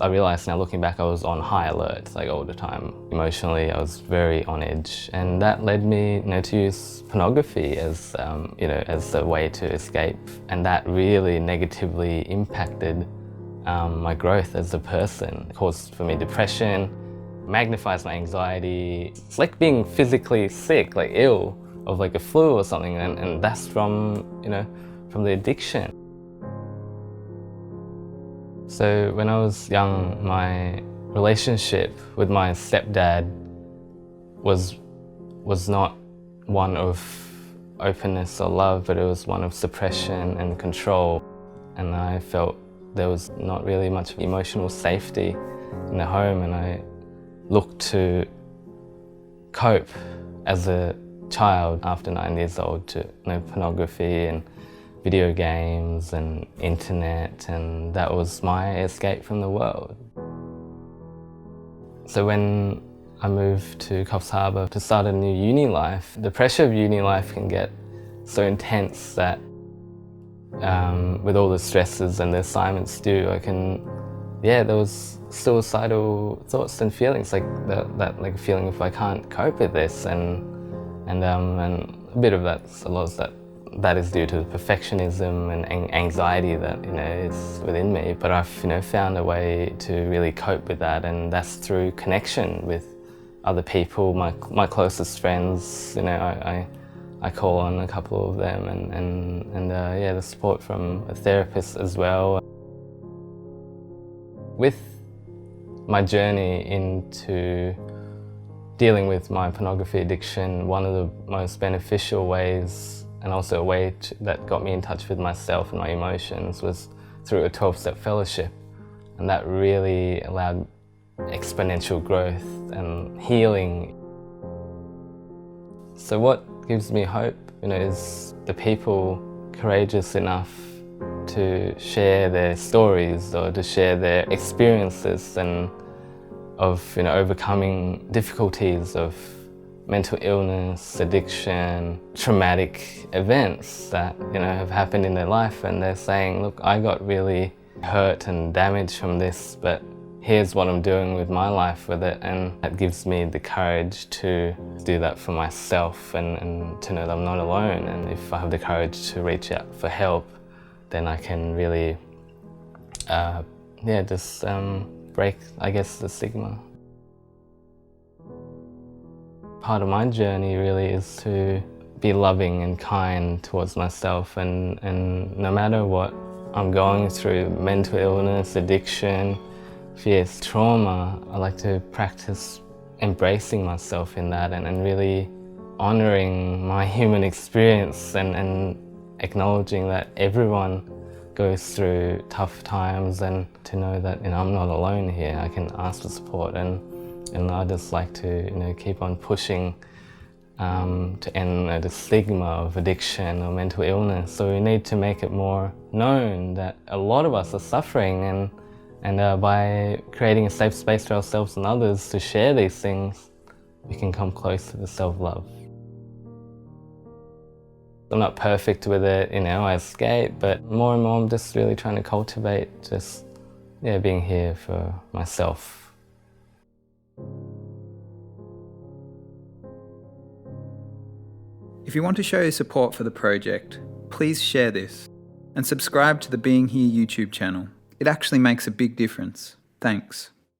I realised now looking back I was on high alert like all the time. Emotionally I was very on edge, and that led me to use pornography as as a way to escape, and that really negatively impacted my growth as a person. It caused for me depression, magnifies my anxiety. It's like being physically sick, like ill of like a flu or something, and that's from the addiction. So when I was young, my relationship with my stepdad was not one of openness or love, but it was one of suppression and control. And I felt there was not really much emotional safety in the home, and I looked to cope as a child after 9 years old to pornography and video games and internet, and that was my escape from the world. So when I moved to Coffs Harbour to start a new uni life, the pressure of uni life can get so intense that with all the stresses and the assignments due, there was suicidal thoughts and feelings, like that like feeling if I can't cope with this, and a bit of a lot of that is due to perfectionism and anxiety that is within me. But I've found a way to really cope with that, and that's through connection with other people, my closest friends. I call on a couple of them, and the support from a therapist as well. With my journey into dealing with my pornography addiction, one of the most beneficial ways, and also a way that got me in touch with myself and my emotions, was through a 12-step fellowship. And that really allowed exponential growth and healing. So what gives me hope, is the people courageous enough to share their stories or to share their experiences and of overcoming difficulties of mental illness, addiction, traumatic events that have happened in their life, and they're saying, look, I got really hurt and damaged from this, but here's what I'm doing with my life with it. And that gives me the courage to do that for myself, and to know that I'm not alone. And if I have the courage to reach out for help, then I can really break, I guess, the stigma. Part of my journey really is to be loving and kind towards myself, and no matter what I'm going through, mental illness, addiction, fears, trauma, I like to practice embracing myself in that, and really honouring my human experience, and acknowledging that everyone goes through tough times, and to know that I'm not alone here. I can ask for support, and I just like to keep on pushing to end the stigma of addiction or mental illness. So we need to make it more known that a lot of us are suffering, and by creating a safe space for ourselves and others to share these things, we can come closer to self-love. I'm not perfect with it, I escape, but more and more I'm just really trying to cultivate being here for myself. If you want to show your support for the project, please share this and subscribe to the Being Here YouTube channel. It actually makes a big difference. Thanks.